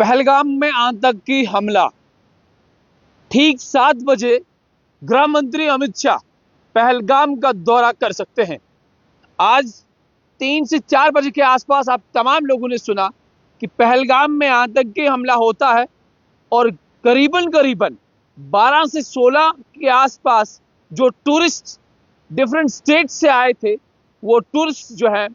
पहलगाम में आतंकी हमला। ठीक 7 बजे गृह मंत्री अमित शाह पहलगाम का दौरा कर सकते हैं। आज 3 से 4 बजे के आसपास आप तमाम लोगों ने सुना कि पहलगाम में आतंकी हमला होता है और करीबन 12 से 16 के आसपास जो टूरिस्ट डिफरेंट स्टेट से आए थे, वो टूरिस्ट जो है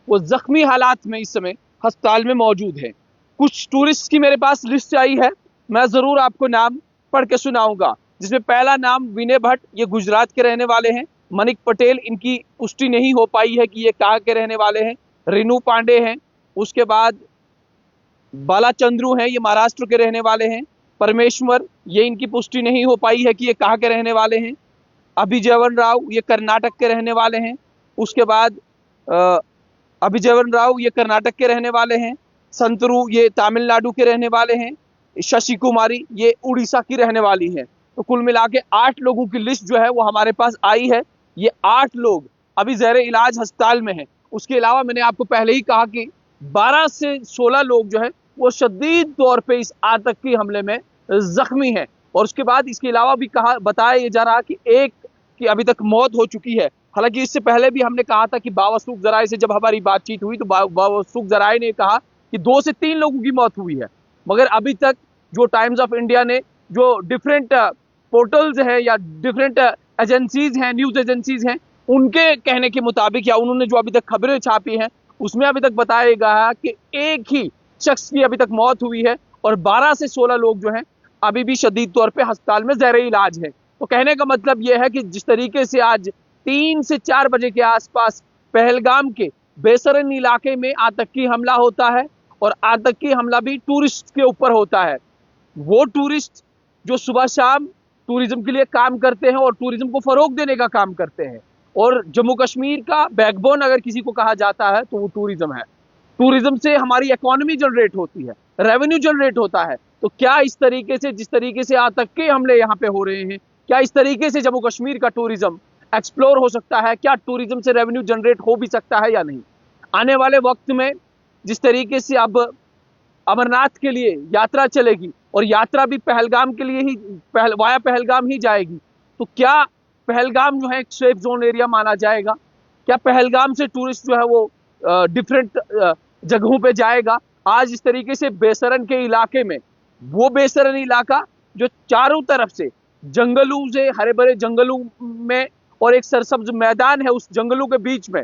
वो जख्मी हालात में इस समय अस्पताल में मौजूद है। कुछ टूरिस्ट की मेरे पास लिस्ट आई है, मैं जरूर आपको नाम पढ़ के सुनाऊंगा। जिसमें पहला नाम विनय भट्ट, ये गुजरात के रहने वाले हैं। मनिक पटेल, इनकी पुष्टि नहीं हो पाई है कि ये कहाँ के रहने वाले हैं। रेनू पांडे हैं। उसके बाद बाला चंद्रू हैं, ये महाराष्ट्र के रहने वाले हैं। परमेश्वर, ये इनकी पुष्टि नहीं हो पाई है कि ये कहाँ के रहने वाले हैं। अभिजयवन राव, ये कर्नाटक के रहने वाले हैं। उसके बाद अभिजयवन राव, ये कर्नाटक के रहने वाले हैं। संतरू, ये तमिलनाडु के रहने वाले हैं। शशि कुमारी, ये उड़ीसा की रहने वाली हैं। तो कुल मिला के 8 लोगों की लिस्ट जो है वो हमारे पास आई है। ये 8 लोग अभी ज़ेरे इलाज अस्पताल में हैं। उसके अलावा मैंने आपको पहले ही कहा कि 12 से 16 लोग जो है वो शदीद तौर पे इस आतंकी हमले में जख्मी हैं। और उसके बाद इसके अलावा भी बताया जा रहा कि एक की अभी तक मौत हो चुकी है। हालांकि इससे पहले भी हमने कहा था कि बावसूख जराए से जब हमारी बातचीत हुई तो बावसूख जराए ने कहा कि 2 से 3 लोगों की मौत हुई है। मगर अभी तक जो टाइम्स ऑफ इंडिया ने जो डिफरेंट पोर्टल्स हैं या डिफरेंट एजेंसीज हैं, न्यूज एजेंसीज हैं, उनके कहने के मुताबिक या उन्होंने जो अभी तक खबरें छापी हैं उसमें अभी तक बताया गया कि एक ही शख्स की अभी तक मौत हुई है और 12 से 16 लोग जो हैं अभी भी शदीद तौर पे अस्पताल में ज़ेरे इलाज है। तो कहने का मतलब यह है कि जिस तरीके से आज 3 से 4 बजे के आसपास पहलगाम के बेसरन इलाके में आतंकी हमला होता है और आतंकी हमला भी टूरिस्ट के ऊपर होता है। वो टूरिस्ट जो सुबह शाम टूरिज्म के लिए काम करते हैं और टूरिज्म को फरोग देने का काम करते हैं। और जम्मू कश्मीर का बैकबोन अगर किसी को कहा जाता है तो वो टूरिज्म है। टूरिज्म से हमारी इकोनॉमी जनरेट होती है, रेवेन्यू जनरेट होता है। तो क्या इस तरीके से, जिस तरीके से आतंकी हमले यहाँ पे हो रहे हैं, क्या इस तरीके से जम्मू कश्मीर का टूरिज्म एक्सप्लोर हो सकता है? क्या टूरिज्म से रेवेन्यू जनरेट हो भी सकता है या नहीं? आने वाले वक्त में जिस तरीके से अब अमरनाथ के लिए यात्रा चलेगी और यात्रा भी पहलगाम के लिए ही वाया पहलगाम ही जाएगी, तो क्या पहलगाम जो है एक सेफ जोन एरिया माना जाएगा? क्या पहलगाम से टूरिस्ट जो है वो डिफरेंट जगहों पे जाएगा? आज इस तरीके से बेसरन के इलाके में, वो बेसरन इलाका जो चारों तरफ से जंगलों से, हरे भरे जंगलों में और एक सरसब्ज मैदान है, उस जंगलों के बीच में,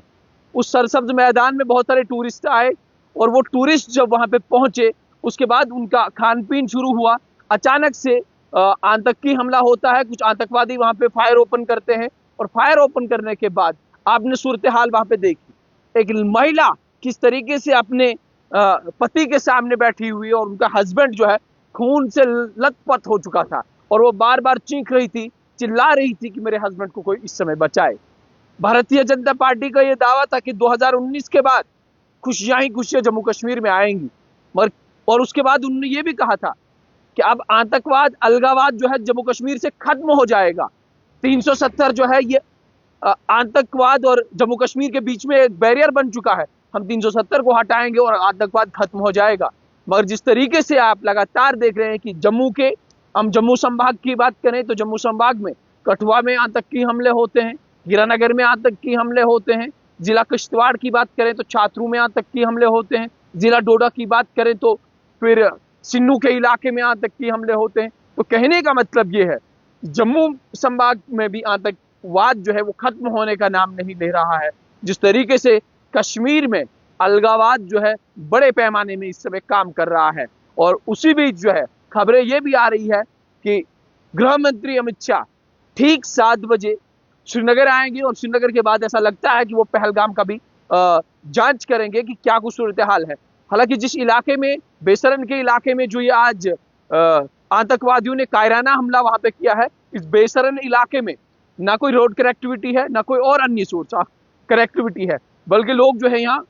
उस सरसब्ज मैदान में बहुत सारे टूरिस्ट आए और वो टूरिस्ट जब वहां पे पहुंचे उसके बाद उनका खान पीन शुरू हुआ। अचानक से आतंकी हमला होता है। कुछ आतंकवादी वहां पे फायर ओपन करते हैं और फायर ओपन करने के बाद आपने सूरत हाल वहां पे देखी। एक महिला किस तरीके से अपने पति के सामने बैठी हुई और उनका हस्बैंड जो है खून से लथपथ हो चुका था और वो बार बार चीख रही थी, चिल्ला रही थी कि मेरे हस्बैंड को कोई इस समय बचाए। भारतीय जनता पार्टी का यह दावा था कि 2019 के बाद खुशियां ही खुशियां जम्मू कश्मीर में आएंगी। और उसके बाद उन्होंने ये भी कहा था कि अब आतंकवाद, अलगावाद जो है जम्मू कश्मीर से खत्म हो जाएगा। 370 जो है ये आतंकवाद और जम्मू कश्मीर के बीच में एक बैरियर बन चुका है। हम 370 को हटाएंगे और आतंकवाद खत्म हो जाएगा। मगर जिस तरीके से आप लगातार देख रहे हैं कि हम जम्मू संभाग की बात करें तो जम्मू संभाग में कठुआ में आतंकी हमले होते हैं, हीरानगर में आतंकी हमले होते हैं। जिला किश्तवाड़ की बात करें तो छात्रों में आतंकी हमले होते हैं। जिला डोडा की बात करें तो फिर सिन्नू के इलाके में आतंकी हमले होते हैं। तो कहने का मतलब ये है जम्मू संभाग में भी आतंकवाद जो है वो खत्म होने का नाम नहीं ले रहा है। जिस तरीके से कश्मीर में अलगावाद जो है बड़े पैमाने में इस समय काम कर रहा है। और उसी बीच जो है खबरें ये भी आ रही है कि गृह मंत्री अमित शाह ठीक 7 बजे श्रीनगर आएंगे और श्रीनगर के बाद ऐसा लगता है कि वो पहलगाम का भी जांच करेंगे कि क्या कुछ सूरत हाल है। हालांकि जिस इलाके में, बेसरन के इलाके में जो ये आज आतंकवादियों ने कायराना हमला वहां पे किया है, इस बेसरन इलाके में ना कोई रोड कनेक्टिविटी है, ना कोई और अन्य सोर्स ऑफ कनेक्टिविटी है, बल्कि लोग जो है यहाँ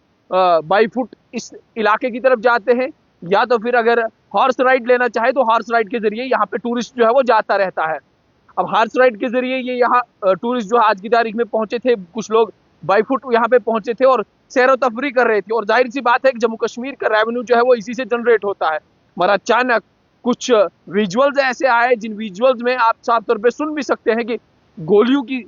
बाई फुट इस इलाके की तरफ जाते हैं या तो फिर अगर हॉर्स राइड लेना चाहे तो हॉर्स राइड के जरिए यहाँ पे टूरिस्ट जो है वो जाता रहता है। अब हॉर्स राइड के जरिए ये यहाँ टूरिस्ट जो आज की तारीख में पहुंचे थे, कुछ लोग बाई फुट यहाँ पे पहुंचे थे और सैर तफरी कर रहे थे। और जाहिर सी बात है कि जम्मू कश्मीर का रेवेन्यू जो है वो इसी से जनरेट होता है। मगर अचानक कुछ विजुअल्स ऐसे आए जिन विजुअल्स में आप साफ तौर पे सुन भी सकते हैं कि गोलियों की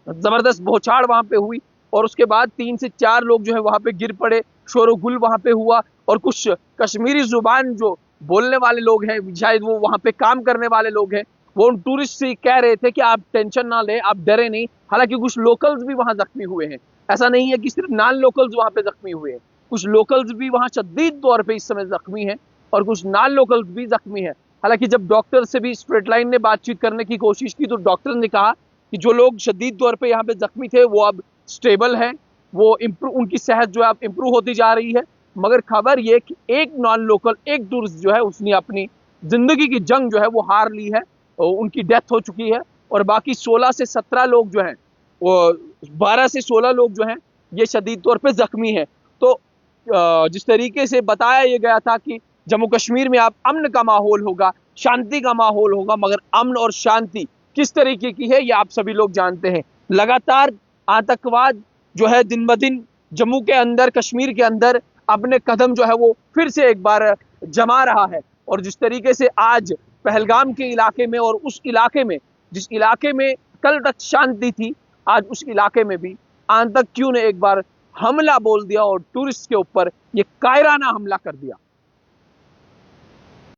जबरदस्त बौछार वहां पे हुई और उसके बाद 3 से 4 लोग जो है वहां पे गिर पड़े, शोरगुल वहां पे हुआ और कुछ कश्मीरी जुबान जो बोलने वाले लोग हैं, शायद वो वहां पे काम करने वाले लोग हैं, वो उन टूरिस्ट से कह रहे थे कि आप टेंशन ना लें, आप डरे नहीं। हालांकि कुछ लोकल्स भी वहां जख्मी हुए हैं, ऐसा नहीं है कि सिर्फ नॉन लोकल्स वहां पे जख्मी हुए हैं, कुछ लोकल्स भी वहां शदीद तौर पे इस समय जख्मी हैं और कुछ नॉन लोकल्स भी जख्मी हैं। हालांकि जब डॉक्टर से भी स्ट्रेट लाइन ने बातचीत करने की कोशिश की तो डॉक्टर ने कहा कि जो लोग शदीद तौर पे यहाँ पे जख्मी थे वो अब स्टेबल हैं, वो इम्प्रूव, उनकी सेहत जो है अब इम्प्रूव होती जा रही है। मगर खबर ये कि एक नॉन लोकल, एक टूरिस्ट जो है उसने अपनी जिंदगी की जंग जो है वो हार ली है, उनकी डेथ हो चुकी है और बाकी 16 से 17 लोग जो हैं, वो 12 से 16 लोग जो हैं ये शदीद तौर पे जख्मी हैं। तो जिस तरीके से बताया ये गया था कि जम्मू कश्मीर में आप अमन का माहौल होगा, शांति का माहौल होगा, मगर अमन और शांति किस तरीके की है ये आप सभी लोग जानते हैं। लगातार आतंकवाद जो है दिन ब दिन जम्मू के अंदर, कश्मीर के अंदर अपने कदम जो है वो फिर से एक बार जमा रहा है और जिस तरीके से आज पहलगाम के इलाके में और उस इलाके में, जिस इलाके में कल तक शांति थी, आज उस इलाके में भी आतंकियों ने एक बार हमला बोल दिया और टूरिस्ट के ऊपर ये कायराना हमला कर दिया।